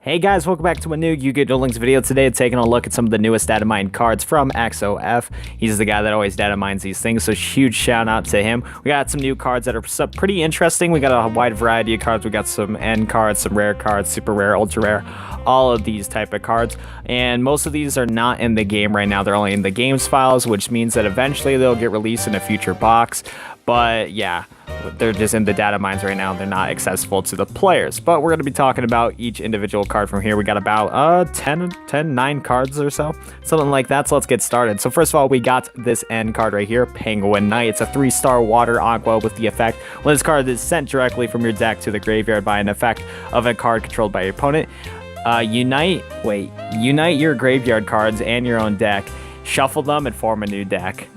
Hey guys, welcome back to a new Yu-Gi-Oh! Duel Links video. Today, taking a look at some of the newest data mine cards from XOF. He's the guy that always data mines these things, so huge shout out to him. We got some new cards that are pretty interesting. We got a wide variety of cards. We got some end cards, some rare cards, super rare, ultra rare, all of these type of cards. And most of these are not in the game right now. They're only in the games files, which means that eventually they'll get released in a future box. But yeah, they're just in the data mines right now. They're not accessible to the players. But we're going to be talking about each individual card from here. We got about 9 cards or so, something like that. So let's get started. So first of all, we got this end card right here, Penguin Knight. It's a 3-star water aqua with the effect when this card is sent directly from your deck to the graveyard by an effect of a card controlled by your opponent. Unite your graveyard cards and your own deck, shuffle them, and form a new deck.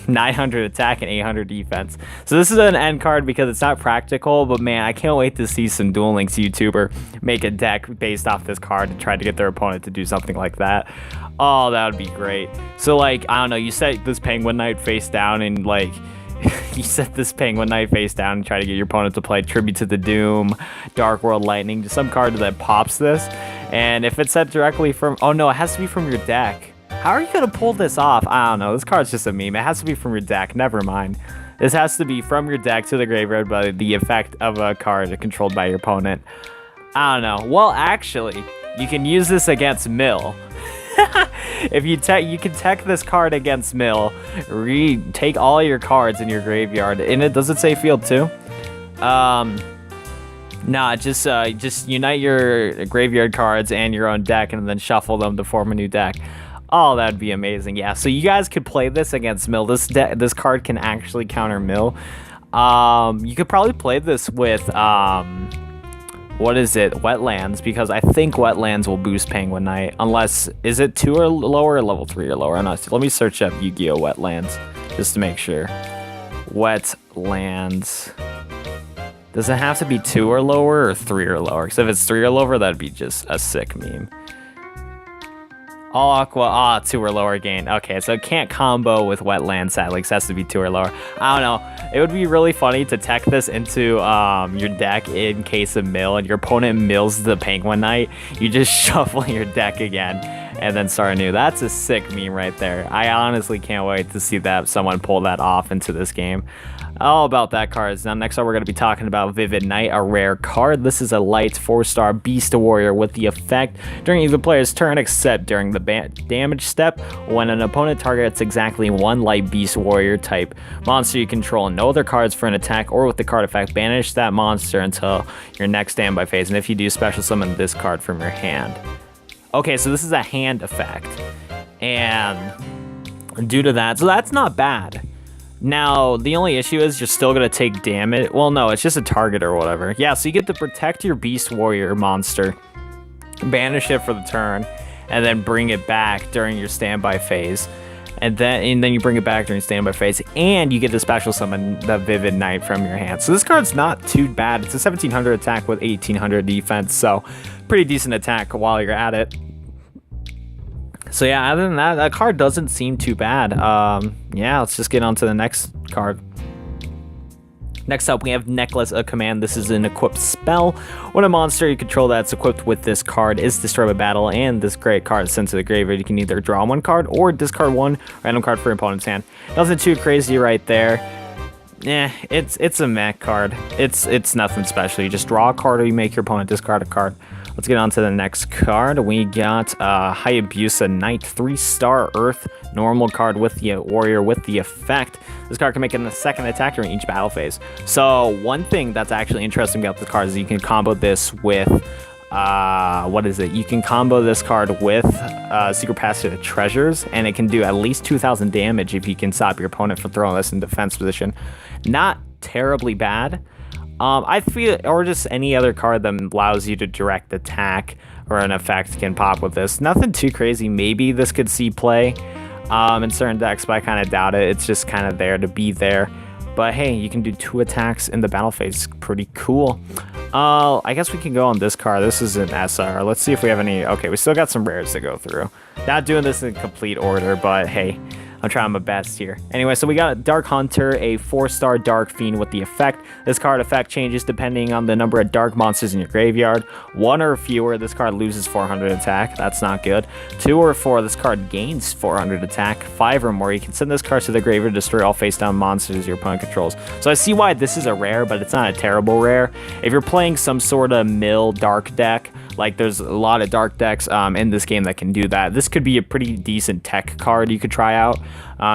900 attack and 800 defense. So this is an end card because it's not practical, but man, I can't wait to see some Duel Links YouTuber make a deck based off this card and try to get their opponent to do something like that. Oh, that would be great. So like, I don't know, you set this Penguin Knight face down and like, you set this Penguin Knight face down and try to get your opponent to play Tribute to the Doom, Dark World Lightning, just some card that pops this. And if it's set directly from, oh no, it has to be from your deck. How are you going to pull this off? I don't know. This card's just a meme. It has to be from your deck. Never mind. This has to be from your deck to the graveyard by the effect of a card controlled by your opponent. I don't know. Well, actually, you can use this against Mill. If you can tech this card against Mill, take all your cards in your graveyard. And it does it say field too? Nah, just unite your graveyard cards and your own deck and then shuffle them to form a new deck. Oh, that'd be amazing. Yeah, so you guys could play this against Mill. This card can actually counter Mill. You could probably play this with what is it? Wetlands, because I think Wetlands will boost Penguin Knight. Unless, is it 2 or lower or level 3 or lower? I'm not. Let me search up Yu-Gi-Oh! Wetlands just to make sure. Wetlands. Does it have to be 2 or lower or 3 or lower? Because if it's 3 or lower, that'd be just a sick meme. All aqua, 2 or lower gain. Okay, so it can't combo with Wetlands, sadly, because it has to be 2 or lower. I don't know. It would be really funny to tech this into your deck in case of Mill, and your opponent mills the Penguin Knight. You just shuffle your deck again, and then start anew. That's a sick meme right there. I honestly can't wait to see that someone pull that off into this game. All about that card. Now, next up, we're going to be talking about Vivid Knight, a rare card. This is a light 4-star Beast Warrior with the effect during either player's turn, except during the damage step. When an opponent targets exactly one light Beast Warrior type monster you control and no other cards for an attack or with the card effect, banish that monster until your next standby phase. And if you do, special summon this card from your hand. Okay, so this is a hand effect. And due to that, so that's not bad. Now, the only issue is you're still going to take damage. Well, no, it's just a target or whatever. Yeah, so you get to protect your Beast Warrior monster, banish it for the turn, and then bring it back during your standby phase. And then you bring it back during standby phase, and you get to special summon the Vivid Knight from your hand. So this card's not too bad. It's a 1700 attack with 1800 defense, so pretty decent attack while you're at it. So yeah, other than that, that card doesn't seem too bad. Yeah, let's just get on to the next card. Next up, we have Necklace of Command. This is an equipped spell. When a monster you control that's equipped with this card is destroyed by battle and this great card is sent to the graveyard, you can either draw 1 card or discard 1 random card for your opponent's hand. Nothing too crazy right there. Yeah, it's a mech card. It's nothing special. You just draw a card or you make your opponent discard a card. Let's get on to the next card. We got Hayabusa Knight, 3-star Earth, normal card with the warrior with the effect. This card can make a second attack during each battle phase. So one thing that's actually interesting about this card is you can combo this with, what is it? You can combo this card with Secret Passage of Treasures, and it can do at least 2,000 damage if you can stop your opponent from throwing this in defense position. Not terribly bad. I feel, or just any other card that allows you to direct attack or an effect can pop with this. Nothing too crazy. Maybe this could see play in certain decks, but I kind of doubt it. It's just kind of there to be there. But hey, you can do 2 attacks in the battle phase. Pretty cool. I guess we can go on this card. This is an SR. Let's see if we have any. Okay, we still got some rares to go through. Not doing this in complete order, but hey, I'm trying my best here. Anyway, so we got Dark Hunter, a 4-star Dark Fiend with the effect. This card effect changes depending on the number of dark monsters in your graveyard. 1 or fewer, this card loses 400 attack. That's not good. 2 or 4, this card gains 400 attack. 5 or more, you can send this card to the graveyard to destroy all face-down monsters your opponent controls. So I see why this is a rare, but it's not a terrible rare. If you're playing some sort of mill dark deck, like there's a lot of dark decks in this game that can do that, this could be a pretty decent tech card you could try out.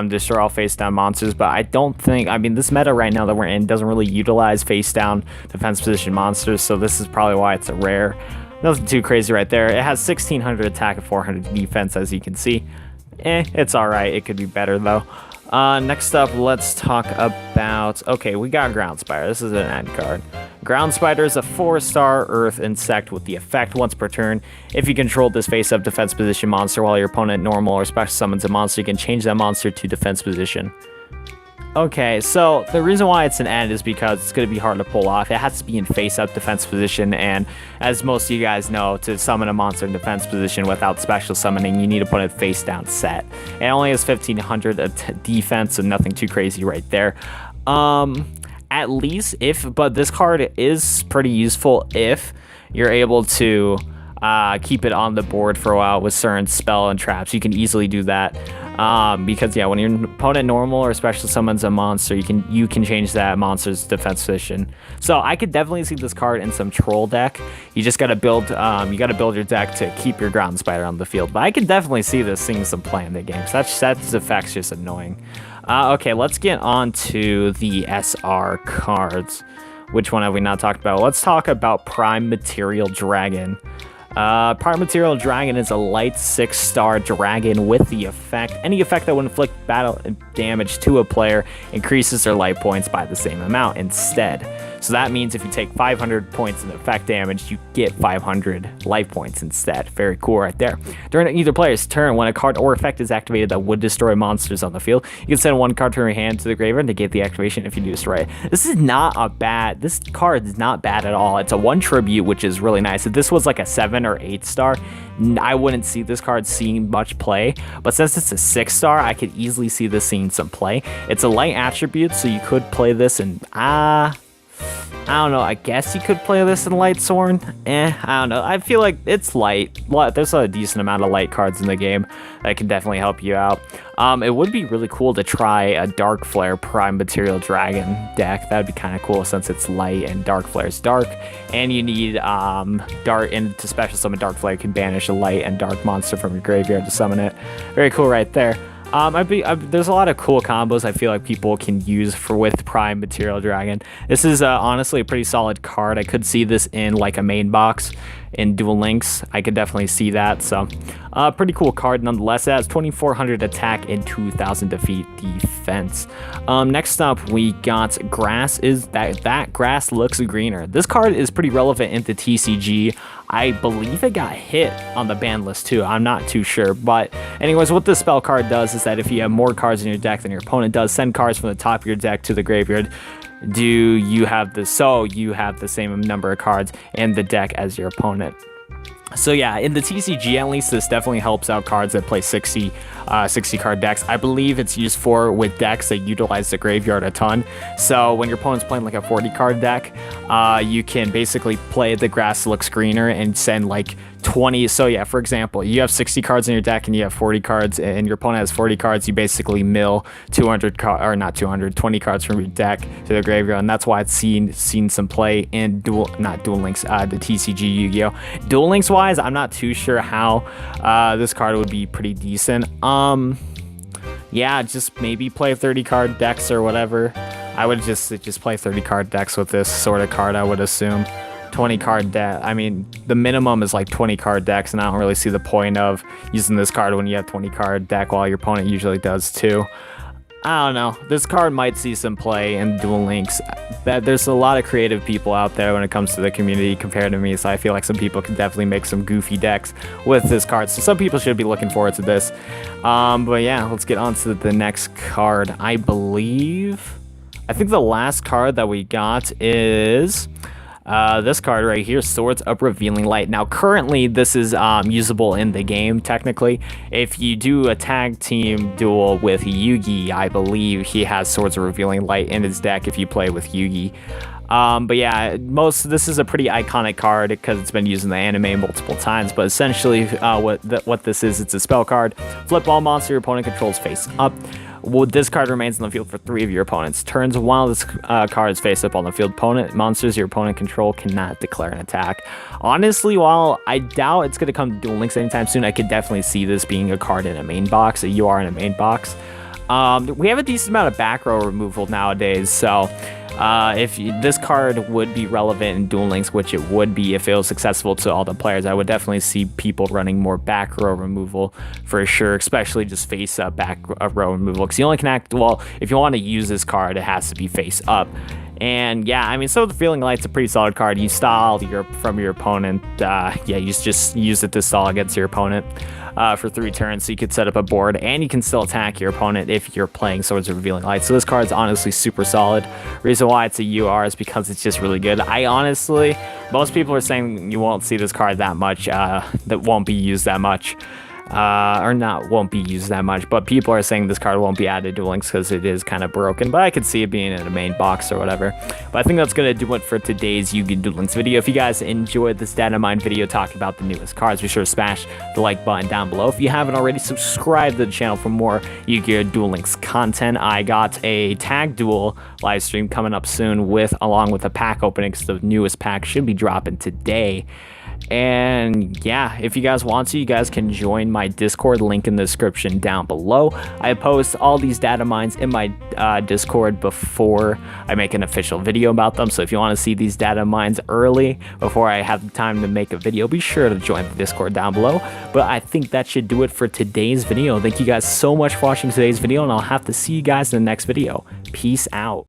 Destroy all face-down monsters, but I don't think, I mean, this meta right now that we're in doesn't really utilize face-down defense position monsters, so this is probably why it's a rare. Nothing too crazy right there. It has 1600 attack and 400 defense, as you can see. It's alright. It could be better, though. Next up, let's talk about... Okay, we got Ground Spider. This is an end card. Ground Spider is a 4-star Earth insect with the effect once per turn. If you control this face-up defense position monster while your opponent normal or special summons a monster, you can change that monster to defense position. Okay, so the reason why it's an end is because it's going to be hard to pull off. It has to be in face-up defense position, and as most of you guys know, to summon a monster in defense position without special summoning, you need to put it face-down set. It only has 1500 defense, so nothing too crazy right there. At least but this card is pretty useful if you're able to keep it on the board for a while with certain spell and traps. You can easily do that. Because yeah, when your opponent normal or special summons a monster, you can change that monster's defense position. So I could definitely see this card in some troll deck. You just gotta build your deck to keep your Ground Spider on the field. But I could definitely see this seeing some play in the game. So that's effect's just annoying. Okay, let's get on to the SR cards. Which one have we not talked about? Let's talk about Prime Material Dragon. Prime Material Dragon is a light 6-star dragon with the effect. Any effect that would inflict battle damage to a player increases their life points by the same amount instead. So that means if you take 500 points in effect damage, you get 500 life points instead. Very cool right there. During either player's turn, when a card or effect is activated that would destroy monsters on the field, you can send 1 card from your hand to the graveyard to get the activation if you do destroy it. This card is not bad at all. It's a 1 tribute, which is really nice. If this was like a 7 or 8-star, I wouldn't see this card seeing much play, but since it's a 6-star, I could easily see this seeing some play. It's a light attribute, so you could play this in I don't know, I guess you could play this in Lightsworn. I don't know. I feel like it's light. There's a decent amount of light cards in the game that can definitely help you out. It would be really cool to try a Dark Flare Prime Material Dragon deck. That would be kind of cool since it's light and Dark Flare's dark. And you need and to special summon Dark Flare, you can banish a light and dark monster from your graveyard to summon it. Very cool right there. There's a lot of cool combos I feel like people can use with Prime Material Dragon. This is honestly a pretty solid card. I could see this in like a main box in Duel Links. I could definitely see that. So pretty cool card nonetheless. It has 2400 attack and 2000 defeat defense. Next up we got Grass. That grass looks greener. This card is pretty relevant into TCG. I believe it got hit on the ban list too. I'm not too sure. But anyways, what this spell card does is that if you have more cards in your deck than your opponent does, send cards from the top of your deck to the graveyard. You have the same number of cards in the deck as your opponent. So yeah, in the TCG at least, this definitely helps out cards that play 60 card decks. I believe it's used with decks that utilize the graveyard a ton. So when your opponent's playing like a 40 card deck, you can basically play the grass looks greener and send like 20. So yeah, for example, you have 60 cards in your deck and you have 40 cards and your opponent has 40 cards. You basically mill 20 cards from your deck to the graveyard, and that's why it's seen some play in the TCG Yu-Gi-Oh. Duel Links wise, I'm not too sure how this card would be pretty decent. Yeah, just maybe play 30 card decks or whatever. I would just play 30 card decks with this sort of card, I would assume. 20 card deck. I mean, the minimum is like 20 card decks, and I don't really see the point of using this card when you have 20 card deck while your opponent usually does too. I don't know. This card might see some play in Duel Links. There's a lot of creative people out there when it comes to the community compared to me, so I feel like some people can definitely make some goofy decks with this card. So some people should be looking forward to this. But yeah, let's get on to the next card. I think the last card that we got is This card right here, Swords of Revealing Light. Now, currently, this is usable in the game, technically. If you do a tag team duel with Yugi, I believe he has Swords of Revealing Light in his deck if you play with Yugi. But yeah, this is a pretty iconic card because it's been used in the anime multiple times. But essentially, what this is, it's a spell card. Flip all monster your opponent controls face up. Well, this card remains on the field for 3 of your opponent's turns. While this card is face up on the field, monsters your opponent control cannot declare an attack. Honestly, while I doubt it's going to come to Duel Links anytime soon, I could definitely see this being a card in a main box, a UR in a main box. We have a decent amount of back row removal nowadays, so this card would be relevant in Duel Links, which it would be if it was successful to all the players. I would definitely see people running more back row removal for sure, especially just face up back row removal, because you only can act, well, if you want to use this card, it has to be face up. And yeah, I mean, so the Revealing Light's a pretty solid card. You stall from your opponent. Yeah, you just use it to stall against your opponent for 3 turns. So you could set up a board, and you can still attack your opponent if you're playing Swords of Revealing Light. So this card's honestly super solid. Reason why it's a UR is because it's just really good. Most people are saying you won't see this card that much, that won't be used that much. Won't be used that much, but people are saying this card won't be added to Duel Links because it is kind of broken, but I could see it being in a main box or whatever. But I think that's going to do it for today's Yu-Gi-Oh! Duel Links video. If you guys enjoyed this data mine video talking about the newest cards, be sure to smash the like button down below. If you haven't already, subscribe to the channel for more Yu-Gi-Oh! Duel Links content. I got a tag duel live stream coming up soon along with a pack opening, because the newest pack should be dropping today. And yeah, if you guys want to, you guys can join my Discord, link in the description down below. I post all these data mines in my Discord before I make an official video about them. So if you want to see these data mines early before I have the time to make a video, be sure to join the Discord down below. But I think that should do it for today's video. Thank you guys so much for watching today's video, and I'll have to see you guys in the next video. Peace out.